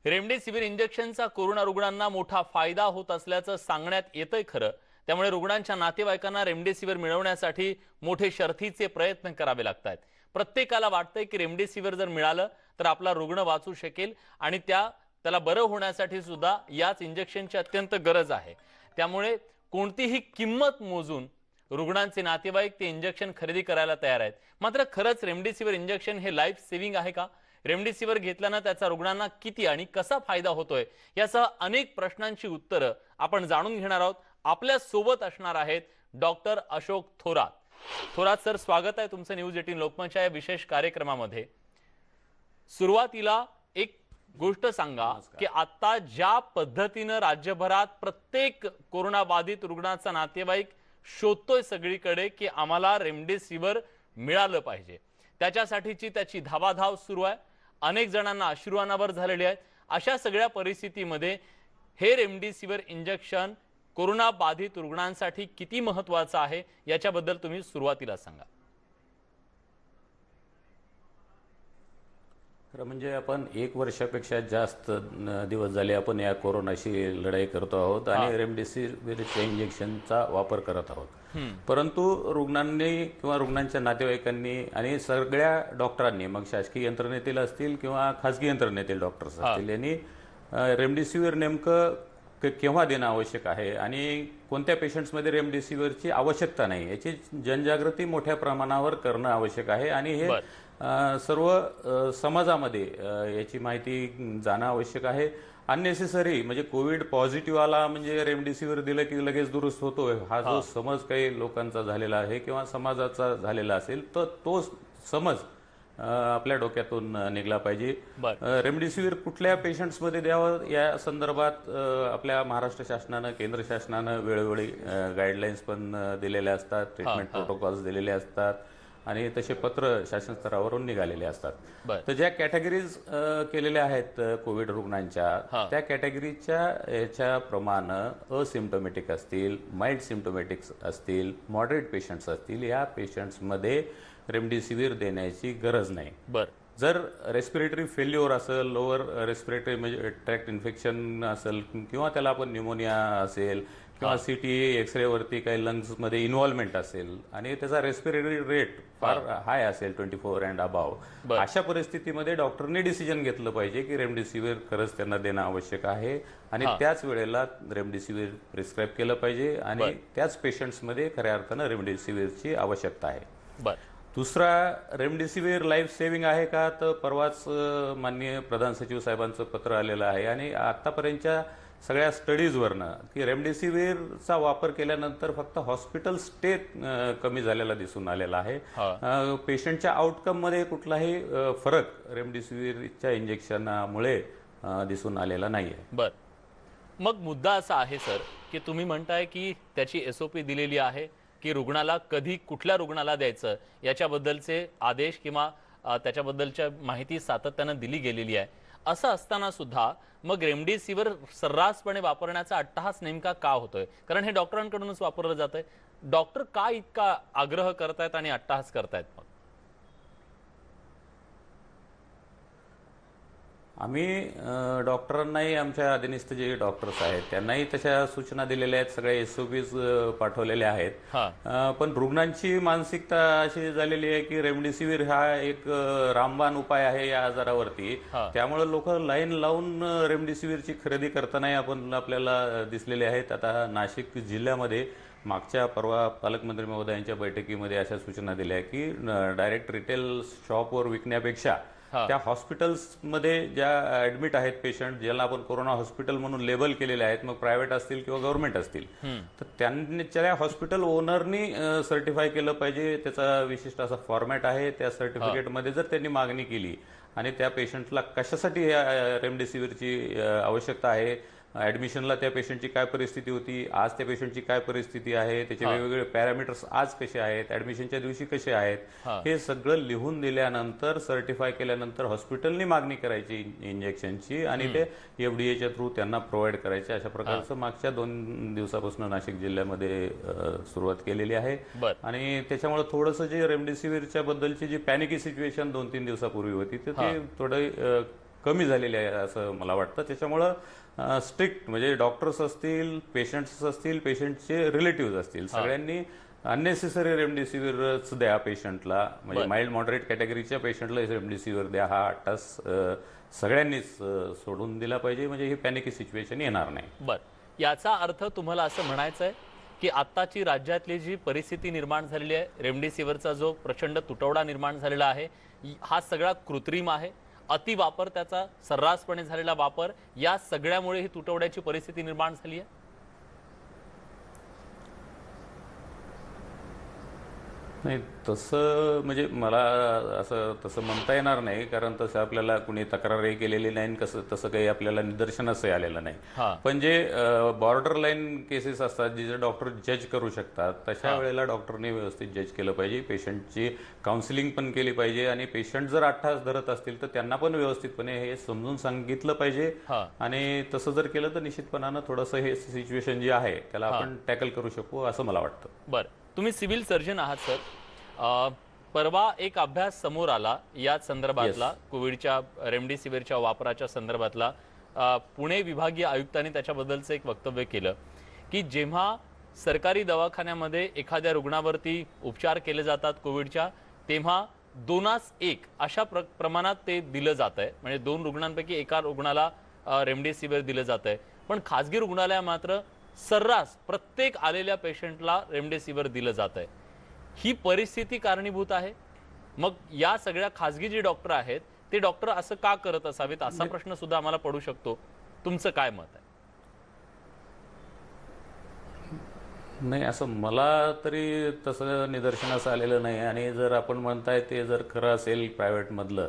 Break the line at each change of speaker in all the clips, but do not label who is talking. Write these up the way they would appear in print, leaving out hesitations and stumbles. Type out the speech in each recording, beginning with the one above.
Remdesivir इंजेक्शनचा corona रुग्णांना मोठा फायदा होत असल्याचं सांगण्यात येतंय खरं. त्यामुळे रुग्णांच्या नातेवाईकांना रेमडेसिवीर मिळवण्यासाठी मोठे शर्थीचे प्रयत्न करावे लागतात। प्रत्येकाला वाटतंय की रेमडेसिवीर जर मिळालं तर आपला रुग्ण वाचू शकेल आणि त्याला बरं होण्यासाठी सुद्धा याच इंजेक्शनची अत्यंत गरज आहे। त्यामुळे कोणतीही किंमत मोजून रुग्णांचे नातेवाईक ते इंजेक्शन खरेदी करायला तयार आहेत। मात्र खरंच रेमडेसिवीर इंजेक्शन हे लाईफ सेव्हिंग आहे का? रेमडेसिवीर घेतल्यानं त्याचा रुग्णांना किती आणि कसा फायदा होतोय यासह अनेक प्रश्नांची उत्तरं आपण जाणून घेणार आहोत। आपल्या सोबत असणार आहेत डॉक्टर अशोक थोरात। थोरात सर, स्वागत आहे तुमचं न्यूज 18 लोकमतच्या या विशेष कार्यक्रमामध्ये। सुरुवातीला एक गोष्ट सांगा की आता ज्या पद्धतीने राज्यभरात प्रत्येक कोरोना बाधित रुग्णाचा नातेवाईक शोधतोय सगळीकडे की आम्हाला रेमडेसिवीर मिळालं पाहिजे, त्याच्यासाठीची त्याची धावाधाव सुरू आहे। अनेक जणांना अश्रू अनावर झालेले आहेत। अशा सगळ्या परिस्थितीमध्ये हे रेमडेसिवीर इंजेक्शन कोरोना बाधित रुग्णांसाठी किती महत्त्वाचं आहे याच्याबद्दल तुम्ही सुरुवातीला सांगा।
खरं म्हणजे आपण 1 वर्षापेक्षा जास्त दिवस झाले आपण या कोरोनाशी लढाई करतो आहोत आणि रेमडेसिवीरच्या इंजेक्शनचा वापर करत आहोत। परंतु रुग्णांनी किंवा रुग्णांच्या नातेवाईकांनी आणि सगळ्या डॉक्टरांनी, मग शासकीय यंत्रणेतील असतील किंवा खासगी यंत्रणेतील डॉक्टर्स असतील, यांनी रेमडेसिवीर नेमकं केव्हा देणं आवश्यक आहे आणि कोणत्या पेशंट्समध्ये रेमडेसिवीरची आवश्यकता नाही याची जनजागृती मोठ्या प्रमाणावर करणं आवश्यक आहे आणि हे सर्व समाजामध्ये याची माहिती जाणं आवश्यक आहे। अननेसेसरी म्हणजे कोविड पॉझिटिव्ह आला म्हणजे रेमडेसिवीर दिलं की लगेच दुरुस्त होतोय हा जो समज काही लोकांचा झालेला आहे किंवा समाजाचा झालेला असेल तर तो समज आपल्या डोक्यातून निघला पाहिजे। रेमडेसिवीर कुठल्या पेशंट्समध्ये द्यावं या संदर्भात आपल्या महाराष्ट्र शासनानं, केंद्र शासनानं वेळोवेळी गाईडलाईन्स पण दिलेल्या असतात, ट्रीटमेंट प्रोटोकॉल्स दिलेले असतात आणि तसे पत्र शासन स्तरावरून निघालेले असतात। तर ज्या कॅटेगरीज केलेल्या आहेत कोविड रुग्णांच्या, त्या कॅटेगरीच्या याच्याप्रमाणे असिम्प्टोमॅटिक असतील, माइल्ड सिम्प्टोमॅटिक असतील, मॉडरेट पेशंट्स असतील, या पेशंट्समध्ये रेमडेसिवीर देण्याची गरज नाही। जर रेस्पिरेटरी फेल्युअर असेल, लोअर रेस्पिरेटरी म्हणजे ट्रॅक्ट इन्फेक्शन असेल किंवा त्याला आपण न्यूमोनिया असेल किंवा सीटी एक्सरे वरती काही लंग्समध्ये इन्व्हॉल्वमेंट असेल आणि त्याचा रेस्पिरेटरी रेट फार हाय असेल 24 अँड अबाव, अशा परिस्थितीमध्ये डॉक्टरने डिसिजन घेतलं पाहिजे की रेमडेसिवीर खरंच त्यांना देणं आवश्यक आहे आणि त्याच वेळेला रेमडेसिवीर प्रिस्क्राईब केलं पाहिजे आणि त्याच पेशंट्समध्ये खऱ्या अर्थानं रेमडेसिवीरची आवश्यकता आहे। दुसरा, रेमडेसिवीर लाईफ सेव्हिंग आहे का? तर परवाच माननीय प्रधान सचिव साहेबांचं पत्र आलेलं आहे आणि आतापर्यंतच्या सगळ्या स्टडीजवरनं की रेमडेसिवीरचा वापर केल्यानंतर फक्त हॉस्पिटल स्टे कमी झालेला दिसून आलेला आहे। पेशंटच्या आउटकममध्ये कुठलाही फरक रेमडेसिवीरच्या इंजेक्शनामुळे दिसून आलेला नाही आहे।
मग मुद्दा असा आहे सर की तुम्ही म्हणताय की त्याची SOP दिलेली आहे की रुग्णाला कधी कुठल्या रुग्णाला द्यायचं याच्याबद्दलचे आदेश किंवा त्याच्याबद्दलच्या माहिती सातत्यानं दिली गेलेली आहे। असं असताना सुद्धा मग रेमडेसिवीर सर्रासपणे वापरण्याचा अट्टहास नेमका का होतोय? कारण हे डॉक्टरांकडूनच वापरलं जातंय। डॉक्टर का इतका आग्रह करतायत आणि अट्टहास करतायत? मग
आम्ही डॉक्टरांनाही, आमच्या अधीनस्थ जे डॉक्टर्स आहेत त्यांनाही तशा सूचना दिलेल्या आहेत, सगळ्या SOPs पाठवलेल्या आहेत। पण रुग्णांची मानसिकता अशी झालेली आहे की रेमडेसिवीर हा एक रामबाण उपाय आहे या आजारावरती, त्यामुळे लोक लाईन लावून रेमडेसिवीरची खरेदी करतानाही आपल्याला दिसलेले आहेत। आता नाशिक जिल्ह्यामध्ये मागच्या परवा पालकमंत्री महोदयांच्या बैठकीमध्ये अशा सूचना दिल्या की डायरेक्ट रिटेल शॉपवर विकण्यापेक्षा त्या हॉस्पिटल्समध्ये ज्या ऍडमिट आहेत पेशंट, ज्याला आपण कोरोना हॉस्पिटल म्हणून लेबल केलेले आहेत, मग प्रायव्हेट असतील किंवा गव्हर्नमेंट असतील, तर त्यांच्या हॉस्पिटल ओनरनी सर्टिफाय केलं पाहिजे। त्याचा विशिष्ट असा फॉर्मॅट आहे। त्या सर्टिफिकेटमध्ये जर त्यांनी मागणी केली आणि त्या पेशंटला कशासाठी रेमडेसिवीरची आवश्यकता आहे, ऍडमिशनला त्या पेशंटची काय परिस्थिती होती, आज त्या पेशंटची काय परिस्थिती आहे, त्याचे वेगवेगळे पॅरामीटर्स आज कसे आहेत, ऍडमिशनच्या दिवशी कसे आहेत, हे सगळं लिहून दिल्यानंतर, सर्टिफाय केल्यानंतर हॉस्पिटलनी मागणी करायची इंजेक्शनची आणि ते FDA थ्रू त्यांना प्रोव्हाइड करायचे। अशा प्रकारचं मागच्या 2 दिवसापासून नाशिक जिल्ह्यामध्ये सुरुवात केलेली आहे आणि त्याच्यामुळे थोडंसं जे रेमडेसिवीरच्या बद्दलची जी पॅनिकी सिच्युएशन 2-3 दिवसापूर्वी होती ते थोडं कमी झालेली आहे असं मला वाटतं. त्याच्यामुळं स्ट्रिक्ट म्हणजे डॉक्टर्स असतील, पेशंट्स असतील, पेशंटचे रिलेटिव्ह असतील, सगळ्यांनी अननेसेसरी रेमडेसिवीरच द्या पेशंटला, म्हणजे माइल्ड मॉडरेट कॅटेगरीच्या पेशंटला रेमडेसिवीर द्या हा अट्टास सगळ्यांनीच सोडून दिला पाहिजे, म्हणजे ही पॅनिक सिच्युएशन येणार नाही.
बरं, याचा अर्थ तुम्हाला असं म्हणायचं आहे की आत्ताची राज्यातली जी परिस्थिती निर्माण झालेली आहे, रेमडेसिवीरचा जो प्रचंड तुटवडा निर्माण झालेला आहे, हा सगळा कृत्रिम आहे, अतिवापर, त्याचा सर्रासपणे झालेला वापर, या सगळ्यामुळे ही तुटवड्याची परिस्थिती निर्माण झाली आहे?
नाही, तसं म्हणजे मला तसं म्हणता येणार नाही, कारण तसं आपल्याला कुणी तक्रारही केलेली नाही आणि तसं काही आपल्याला निदर्शनासही आलेलं नाही. पण जे बॉर्डर लाईन केसेस असतात जिथे डॉक्टर जज करू शकतात, तशा वेळेला डॉक्टरने व्यवस्थित जज केलं पाहिजे, पेशंटची काउन्सिलिंग पण केली पाहिजे आणि पेशंट जर 8 तास धरत असतील तर त्यांना पण व्यवस्थितपणे हे समजून सांगितलं पाहिजे. आणि तसं जर केलं तर निश्चितपणानं थोडंसं हे सिच्युएशन जे आहे त्याला आपण टॅकल करू शकू असं मला वाटतं.
बरं, तुम्ही सिव्हिल सर्जन आहात सर. परवा एक अभ्यास समोर आला या संदर्भातला, कोविडच्या रेमडेसिवीरच्या वापराच्या संदर्भातला. पुणे विभागीय आयुक्तांनी त्याच्याबद्दलचं एक वक्तव्य केलं की जेव्हा सरकारी दवाखान्यामध्ये एखाद्या रुग्णावरती उपचार केले जातात कोविडच्या, तेव्हा 2:1 अशा प्रमाणात ते दिलं जात आहे, म्हणजे 2 रुग्णांपैकी एका रुग्णाला रेमडेसिवीर दिलं जात आहे. पण खाजगी रुग्णालया मात्र सर्रास प्रत्येक आलेल्या पेशंटला रेमडेसिवीर दिलं जात आहे. ही परिस्थिती कारणीभूत आहे? मग या सगळ्या खाजगी जे डॉक्टर आहेत ते डॉक्टर असं का करत असावेत, असा प्रश्न सुद्धा आम्हाला पडू शकतो. तुमचं काय मत आहे?
नाही, असं मला तरी तसं निदर्शनास आलेलं नाही. आणि जर आपण म्हणताय ते जर खरं असेल प्रायव्हेटमधलं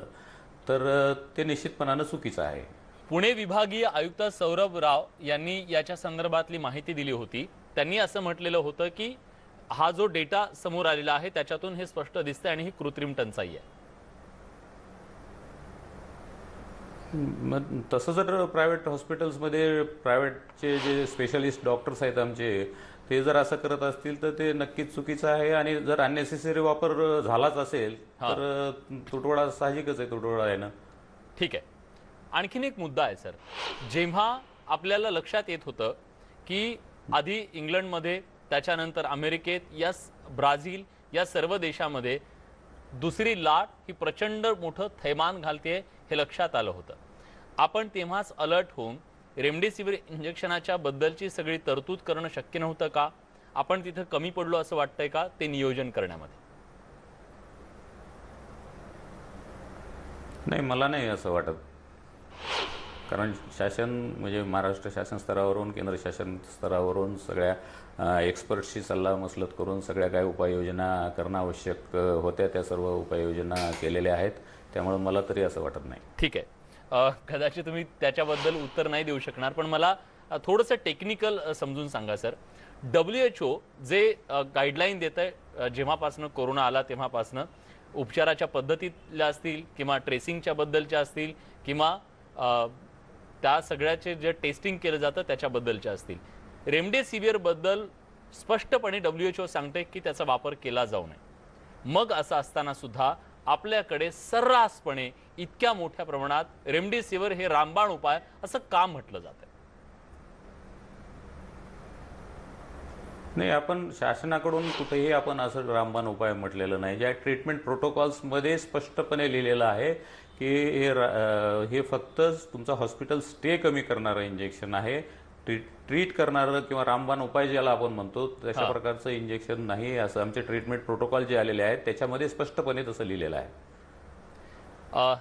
तर ते निश्चितपणानं चुकीचं आहे.
पुणे विभागीय आयुक्त सौरभ राव यांनी याच्या संदर्भातली माहिती दिली होती. त्यांनी असं म्हटलेलं होतं की हा जो डेटा समोर आलेला आहे त्याच्यातून हे स्पष्ट दिसतंय आणि ही कृत्रिम टंचाई आहे.
मग तसं जर प्रायव्हेट हॉस्पिटल्समध्ये प्रायव्हेटचे जे स्पेशलिस्ट डॉक्टर्स आहेत आमचे, ते जर असं करत असतील तर ते नक्कीच चुकीचं आहे. आणि जर अननेसेसरी वापर झालाच असेल तर तुटवडा साहजिकच आहे, तुटवडा आहे ना.
ठीक आहे. आणखीन एक मुद्दा आहे सर. जेव्हा आपल्याला लक्षात येत होतं की आधी इंग्लंडमध्ये, त्याच्यानंतर अमेरिकेत, या ब्राझील, या सर्व देशामध्ये दुसरी लाट ही प्रचंड मोठं थैमान घालते हे लक्षात आलं होतं. आपण तेव्हाच अलर्ट होऊन रेमडेसिवीर इंजेक्शनाच्या बद्दलची सगळी तरतूद करणं शक्य नव्हतं का? आपण तिथं कमी पडलो असं वाटतंय का ते नियोजन करण्यामध्ये?
नाही, मला नाही असं वाटत. कारण शासन म्हणजे महाराष्ट्र शासन स्तरावरून, केंद्र शासन स्तरावरून सगळ्या एक्सपर्टशी सल्लामसलत करून सगळ्या काय उपाययोजना करणं आवश्यक होत्या त्या सर्व उपाययोजना केलेल्या आहेत. त्यामुळे मला तरी असं वाटत नाही.
ठीक आहे. कदाचित तुम्ही त्याच्याबद्दल उत्तर नाही देऊ शकणार, पण मला थोडंसं टेक्निकल समजून सांगा सर. WHO जे गाईडलाईन देत आहे जेव्हापासनं कोरोना आला तेव्हापासनं, उपचाराच्या पद्धतीतल्या असतील किंवा ट्रेसिंगच्या बद्दलच्या असतील किंवा त्या सगळ्याचे जे टेस्टिंग केलं जातं त्याच्याबद्दलच्या असतील, रेमडेसिवीर बद्दल स्पष्टपणे WHO सांगते की त्याचा वापर केला जाऊ नये. मग असं असताना सुद्धा आपल्याकडे सर्रासपणे इतक्या मोठ्या प्रमाणात रेमडेसिवीर हे रामबाण उपाय असं का म्हटलं जातं?
नाही, आपण शासनाकडून कुठेही आपण असं रामबाण उपाय म्हटलेलं नाही. ज्या ट्रीटमेंट प्रोटोकॉल्समध्ये स्पष्टपणे लिहिलेलं आहे की हे फक्त तुमचा हॉस्पिटल स्टे कमी करणारं इंजेक्शन आहे, ट्रीट करणारं किंवा रामबाण उपाय ज्याला आपण म्हणतो तशा प्रकारचं इंजेक्शन नाही, असं आमचे ट्रीटमेंट प्रोटोकॉल जे आलेले आहेत त्याच्यामध्ये स्पष्टपणे तसं लिहिलेलं आहे.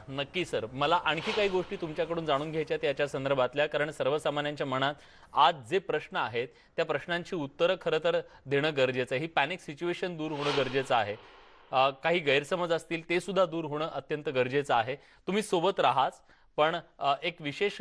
नक्की सर. मला आणखी काही गोष्टी तुमच्याकडून जाणून घ्यायच्या आहेत याच्या संदर्भातल्या, कारण सर्वसामान्यांच्या मनात आज जे प्रश्न आहेत त्या प्रश्नांची उत्तरं खरं तर देणं गरजेचं आहे. ही पॅनिक सिच्युएशन दूर होणं गरजेचं आहे. काही गैरसमज असतील ते सुद्धा दूर होणं अत्यंत गरजेचं आहे. तुम्ही सोबत राहाच, पण एक विशेष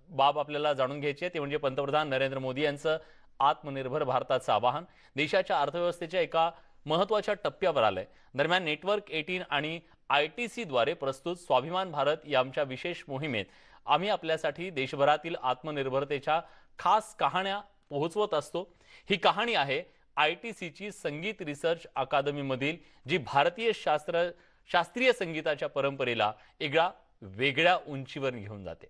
बाब आपल्याला जाणून घ्यायची आहे, ते म्हणजे पंतप्रधान नरेंद्र मोदी यांचं आत्मनिर्भर भारताचं आवाहन देशाच्या अर्थव्यवस्थेच्या एका महत्त्वाच्या टप्प्यावर आलंय. दरम्यान नेटवर्क 18 आणि ITC द्वारे प्रस्तुत स्वाभिमान भारत या आमच्या विशेष मोहिमेत आम्ही आपल्यासाठी देशभरातील आत्मनिर्भरतेच्या खास कहाण्या पोहोचवत असतो. ही कहाणी आहे ITCची संगीत रिसर्च अकादमीमधील, जी भारतीय शास्त्रीय संगीताच्या परंपरेला वेगळ्या उंचीवर घेऊन जाते.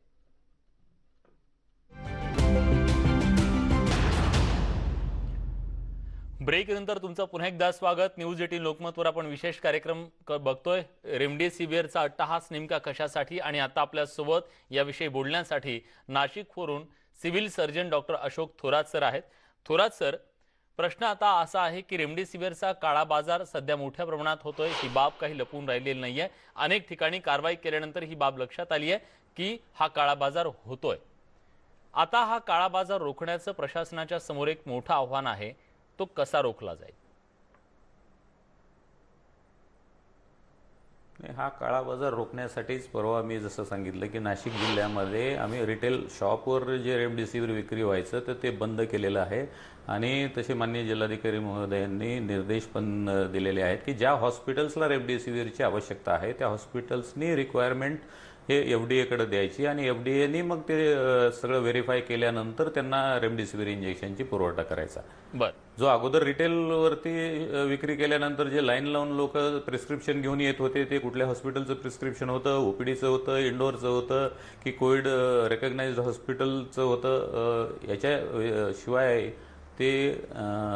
ब्रेक नंतर तुमचं पुन्हा एकदा स्वागत. न्यूज 18 लोकमतवर आपण विशेष कार्यक्रम बघतोय. रेमडेसिवीरचा अट्टहास नेमका कशासाठी आणि आता आपल्या सोबत याविषयी बोलण्यासाठी नाशिकवरून civil surgeon doctor Ashok Thorat sir आहेत. थोरात सर, प्रश्न आता असा आहे की रेमडेसिवीरचा काळा बाजार सध्या मोठ्या प्रमाणात होतोय. ही बाब काही लपून राहिलेली नाहीये. अनेक ठिकाणी कारवाई केल्यानंतर ही बाब लक्षात आली आहे की हा काळा बाजार होतोय. आता हा काळा बाजार रोखण्याचं प्रशासनाच्या समोर एक मोठं आव्हान आहे. तो कसा रोखला जाईल?
हा काळा बाजार रोखण्यासाठीच परवा मी जसं सांगितलं की नाशिक जिल्ह्यामध्ये आम्ही रिटेल शॉपवर जे रेमडेसिवीर विक्री व्हायचं तर ते बंद केलेलं आहे. आणि तसे माननीय जिल्हाधिकारी महोदयांनी निर्देश पण दिलेले आहेत की ज्या हॉस्पिटल्सला रेमडेसिवीरची आवश्यकता आहे त्या हॉस्पिटल्सनी रिक्वायरमेंट हे FDA कडे द्यायची आणि FDAनी मग ते सगळं व्हेरीफाय केल्यानंतर त्यांना रेमडेसिवीर इंजेक्शनची पुरवठा करायचा.
बर,
जो अगोदर रिटेलवरती विक्री केल्यानंतर जे लाईन लावून लोक प्रिस्क्रिप्शन घेऊन येत होते ते कुठल्या हॉस्पिटलचं प्रिस्क्रिप्शन होतं, OPDचं होतं, इंडोरचं होतं की कोविड रेकग्नाइज्ड हॉस्पिटलचं होतं, याच्याशिवाय ते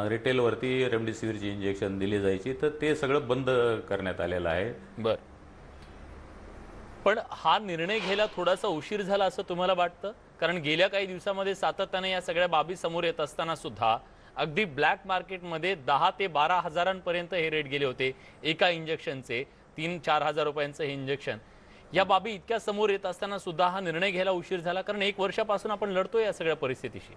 रिटेलवरती रेमडेसिवीरची इंजेक्शन दिली जायची. तर ते सगळं बंद करण्यात आलेलं आहे.
बर. पण हा निर्णय घ्यायला थोडासा उशीर झाला असं तुम्हाला वाटतं? कारण गेल्या काही दिवसांमध्ये सातत्याने या सगळ्या बाबी समोर येत असताना सुद्धा अगदी ब्लॅक मार्केटमध्ये 10 ते 12 हजारांपर्यंत हे रेट गेले होते एका इंजेक्शनचे. 3-4 हजार रुपयांचं हे इंजेक्शन. या बाबी इतक्या समोर येत असताना सुद्धा हा निर्णय घ्यायला उशीर झाला, कारण 1 वर्षापासून आपण लढतोय या सगळ्या परिस्थितीशी.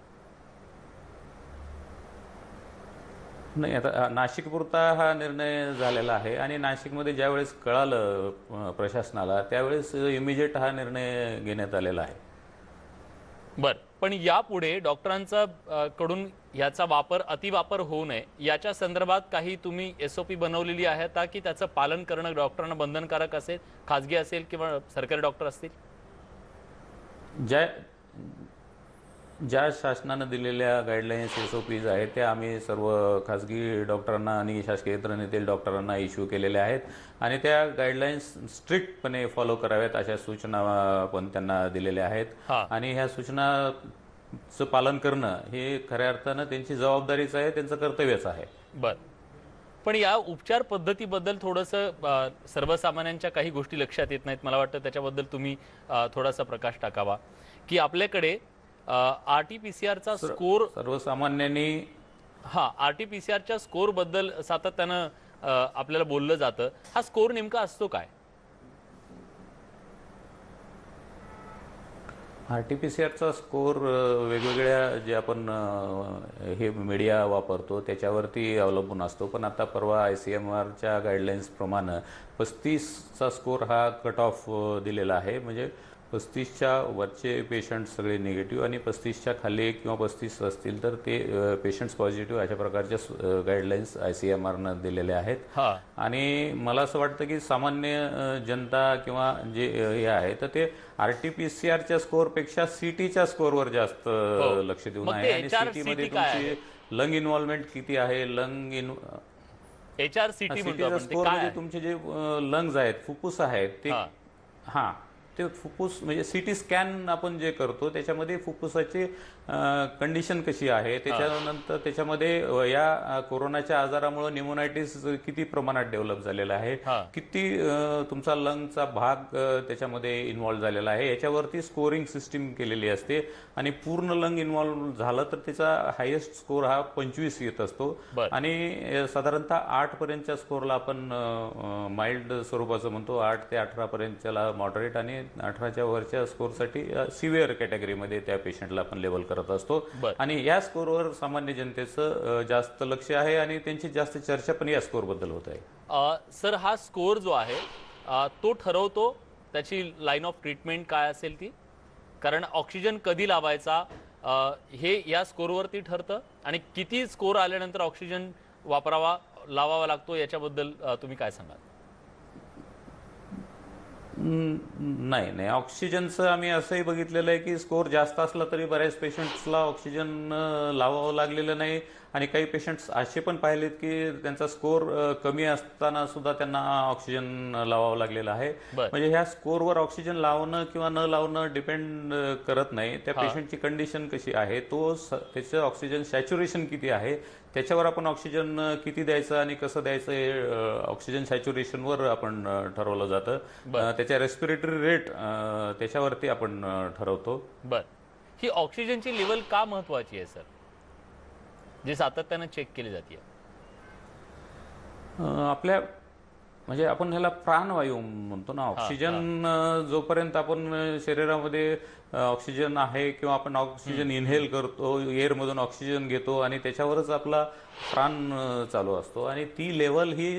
नाही, आता नाशिकपुरता हा निर्णय झालेला आहे आणि नाशिकमध्ये ज्यावेळेस कळालं प्रशासनाला त्यावेळेस इमिजिएट हा निर्णय घेण्यात आलेला आहे.
बर, पण यापुढे डॉक्टरांचा कडून याचा वापर अतिवापर होऊ नये याच्या संदर्भात काही तुम्ही SOP बनवलेली आहे का की त्याचं पालन करणं डॉक्टरांना बंधनकारक असेल, खाजगी असेल किंवा सरकारी डॉक्टर असतील?
ज्या शासनानं दिलेल्या गाईडलाईन्स SOPs आहेत त्या आम्ही सर्व खाजगी डॉक्टरांना आणि शासकीय यंत्रणेतील डॉक्टरांना इश्यू केलेल्या आहेत आणि त्या गाईडलाईन्स स्ट्रिक्टपणे फॉलो कराव्यात अशा सूचना पण त्यांना दिलेल्या आहेत. आणि ह्या सूचनाचं पालन करणं हे खऱ्या अर्थानं त्यांची जबाबदारीच आहे, त्यांचं कर्तव्यच आहे.
बर, पण या उपचार पद्धतीबद्दल थोडंसं सर्वसामान्यांच्या काही गोष्टी लक्षात येत नाहीत. मला वाटतं त्याच्याबद्दल तुम्ही थोडासा प्रकाश टाकावा की आपल्याकडे RT-PCR स्कोर
सर्वसामान्यांनी
RT-PCRच्या स्कोर बद्दल सातत्यानं आपल्याला बोललं जातं. हा स्कोर नेमका असतो काय?
RT-PCRचा स्कोर वेगवेगळ्या जे आपण हे मीडिया वापरतो त्याच्यावरती अवलंबून असतो. पण आता परवा ICMRच्या गाईडलाईन्सप्रमाणे 35चा स्कोर हा कट ऑफ दिलेला आहे. म्हणजे 35च्या वरचे पेशंट सगळे निगेटिव्ह आणि 35च्या खाली किंवा 35 असतील तर ते पेशंट्स पॉझिटिव्ह अशा प्रकारच्या गाईडलाईन्स ICMRनं दिलेल्या आहेत. आणि मला असं वाटतं की सामान्य जनता किंवा जे हे आहे तर ते RT-PCRच्या स्कोअरपेक्षा CTच्या स्कोअरवर जास्त लक्ष देऊन आहे. आणि CTमध्ये तुमची लंग इन्व्हॉल्वमेंट किती आहे,
HRCT
स्कोअरमध्ये तुमचे जे लंग्स आहेत, फुफ्फुस आहेत ते ते फुफ्फुस म्हणजे CT स्कॅन आपण जे करतो त्याच्यामध्ये फुफ्फुसाची कंडिशन कशी आहे, त्याच्यानंतर त्याच्यामध्ये या कोरोनाच्या आजारामुळे न्यूमोनायटिस किती प्रमाणात डेव्हलप झालेला आहे, किती तुमचा लंगचा भाग त्याच्यामध्ये इन्व्हॉल्व झालेला आहे याच्यावरती स्कोरिंग सिस्टीम केलेली असते. आणि पूर्ण लंग इन्व्हॉल्व झालं तर त्याचा हायेस्ट स्कोर हा 25 येत असतो. आणि साधारणतः 8 पर्यंतच्या स्कोरला आपण माइल्ड स्वरूपाचं म्हणतो, 8 ते 18 पर्यंतच्याला मॉडरेट आणि 18च्या वरच्या स्कोरसाठी सिव्हिअर कॅटेगरीमध्ये त्या पेशंटला आपण लेवल करत असतो. आणि या स्कोरवर सामान्य जनतेचं जास्त लक्ष आहे आणि त्यांची जास्त चर्चा पण या स्कोर बद्दल होत आहे.
सर, हा स्कोर जो आहे तो ठरवतो त्याची लाईन ऑफ ट्रीटमेंट काय असेल ती, कारण ऑक्सिजन कधी लावायचा हे या स्कोरवरती ठरतं आणि किती स्कोर आल्यानंतर ऑक्सिजन लावावा लागतो याच्याबद्दल तुम्ही काय सांगाल?
नाही, ऑक्सिजनचं आम्ही असंही बघितलेलं आहे की स्कोर जास्त असला तरी बऱ्याच पेशंट्सला ऑक्सिजन लावावं लागलेलं नाही आणि काही पेशंट्स असे पण पाहिलेत की त्यांचा स्कोर कमी असताना सुद्धा त्यांना ऑक्सिजन लावावं लागलेलं आहे.
बर.
म्हणजे ह्या स्कोरवर ऑक्सिजन लावणं किंवा न लावणं डिपेंड करत नाही. त्या पेशंटची कंडिशन कशी आहे, त्याचं ऑक्सिजन सॅच्युरेशन किती आहे, त्याच्यावर आपण ऑक्सिजन किती द्यायचं आणि कसं द्यायचं हे ऑक्सिजन सॅच्युरेशनवर आपण ठरवलं जातं. त्याच्या रेस्पिरेटरी रेट त्याच्यावरती आपण ठरवतो.
बर. ही ऑक्सिजनची लेवल का महत्वाची आहे सर, जे सातत्यानं चेक केली जाते?
आपल्या म्हणजे आपण ह्याला प्राणवायू म्हणतो ना. ऑक्सिजन जोपर्यंत आपण शरीरामध्ये ऑक्सिजन आहे किंवा आपण ऑक्सिजन इनहेल करतो, एअरमधून ऑक्सिजन घेतो आणि त्याच्यावरच आपला प्राण चालू असतो. आणि ती level he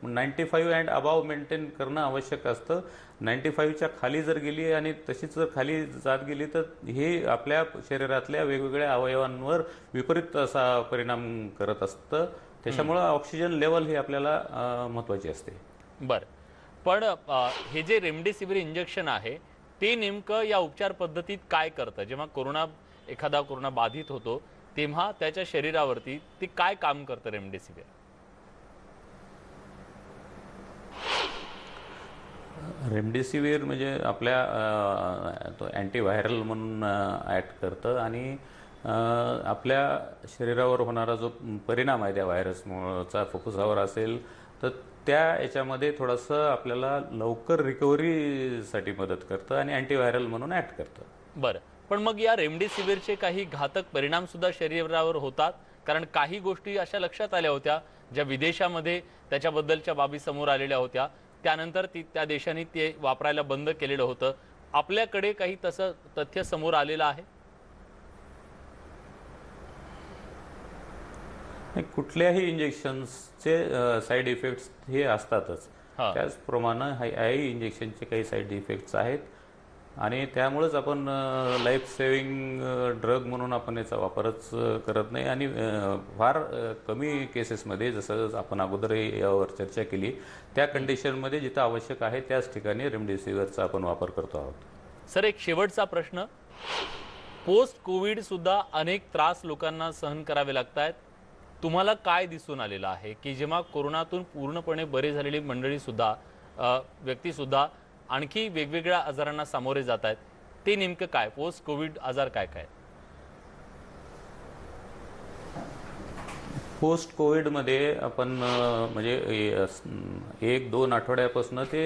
95 and above maintain करणं आवश्यक असतं. 95च्या खाली जर गेली आणि तशीच जर खाली जात गेली तर हे आपल्या शरीरातल्या वेगवेगळ्या अवयवांवर विपरीत असा परिणाम करत असतं. त्याच्यामुळे ऑक्सिजन लेवल ही आपल्याला महत्वाची असते.
बर. पण हे जे रेमडेसिवीर इंजेक्शन आहे ते नेमकं या उपचार पद्धतीत काय करतं? जेव्हा एखादा कोरोना बाधित होतो तेव्हा त्याच्या शरीरावरती ते काय काम करतं रेमडेसिवीर?
रेमडेसिवीर म्हणजे आपल्या तो अँटीव्हायरल म्हणून ॲक्ट करतं आणि आपल्या शरीरावर होणारा जो परिणाम आहे त्या व्हायरसचा फुफ्फुसावर असेल तर त्या याच्यामध्ये थोडंसं आपल्याला लवकर रिकव्हरीसाठी मदत करतं आणि अँटीव्हायरल म्हणून ॲक्ट करतं.
बरं. पण मग या रेमडेसिवीरचे काही घातक परिणाम सुद्धा शरीरावर होतात? कारण काही गोष्टी अशा लक्षात आल्या होत्या ज्या विदेशामध्ये त्याच्याबद्दलच्या बाबी समोर आलेल्या होत्या, त्यानंतर त्या देशांनी ते वापरायला बंद केलेलं होतं. आपल्याकडे काही तसं तथ्य समोर आलेलं आहे?
कुठल्याही इंजेक्शन्सचे साईड इफेक्ट्स हे असतातच. त्याचप्रमाणे ह्याही इंजेक्शनचे काही साईड इफेक्ट्स आहेत आणि त्यामुळेच आपण लाईफ सेव्हिंग ड्रग म्हणून आपण याचा वापरच करत नाही. आणि फार कमी केसेसमध्ये, जसं आपण अगोदरही यावर चर्चा केली, त्या कंडिशनमध्ये जिथं आवश्यक आहे त्याच ठिकाणी रेमडेसिवीरचा आपण वापर करतो आहोत.
सर, एक शेवटचा प्रश्न. पोस्ट कोविड सुद्धा अनेक त्रास लोकांना सहन करावे लागत आहेत. तुम्हाला काय दिसून आलेलं आहे की जेव्हा कोरोनातून पूर्णपणे बरे झालेली मंडळी सुद्धा, व्यक्ती सुद्धा आणखी वेगवेगळ्या आजारांना सामोरे जात आहेत, ते नेमकं काय? पोस्ट कोविड आजार काय काय?
पोस्ट कोविडमध्ये आपण म्हणजे 1-2 आठवड्यापासून ते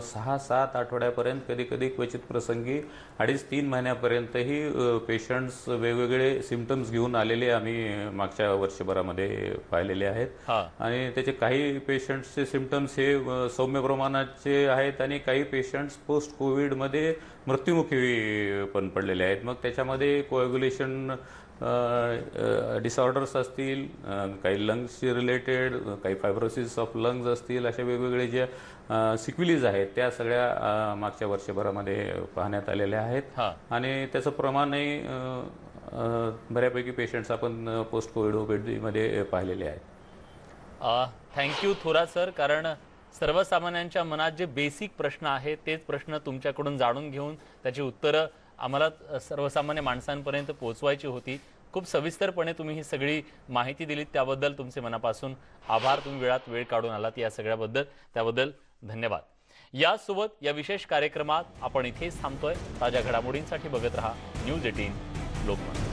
6-7 आठवड्यापर्यंत, कधी कधी क्वचित प्रसंगी 2.5-3 महिन्यापर्यंतही पेशंट्स वेगवेगळे सिम्पटम्स घेऊन आलेले आम्ही मागच्या वर्षभरामध्ये पाहिलेले आहेत. आणि त्याचे काही पेशंट्सचे सिम्पटम्स हे सौम्य प्रमाणाचे आहेत आणि काही पेशंट्स पोस्ट कोविडमध्ये मृत्युमुखी पण पडलेले आहेत. मग त्याच्यामध्ये कोॲग्युलेशन डिसऑर्डर्स असतील, काही लंग्सशी रिलेटेड, काही फायब्रोसिस ऑफ लंग्स असतील, अशा वेगवेगळे ज्या सिक्विलीज आहेत त्या सगळ्या मागच्या वर्षभरामध्ये पाहण्यात आलेल्या आहेत. आणि त्याचं प्रमाणही बऱ्यापैकी पेशंट्स आपण पोस्ट कोविड ओपीडीमध्ये पाहिलेले आहेत.
Thank you Thorat sir. कारण सर्वसामान्यांच्या मनात जे बेसिक प्रश्न आहेत तेच प्रश्न तुमच्याकडून जाणून घेऊन त्याची उत्तरं आम्हाला सर्वसामान्य माणसांपर्यंत पोहोचवायची होती. खूप सविस्तरपणे तुम्ही ही सगळी माहिती दिलीत, त्याबद्दल तुमचे मनापासून आभार. तुम्ही वेळ काढून आलात या सगळ्याबद्दल, त्याबद्दल धन्यवाद. यासोबत या विशेष कार्यक्रमात आपण इथेच थांबतोय. ताज्या घडामोडींसाठी बघत रहा न्यूज 18 लोकमत.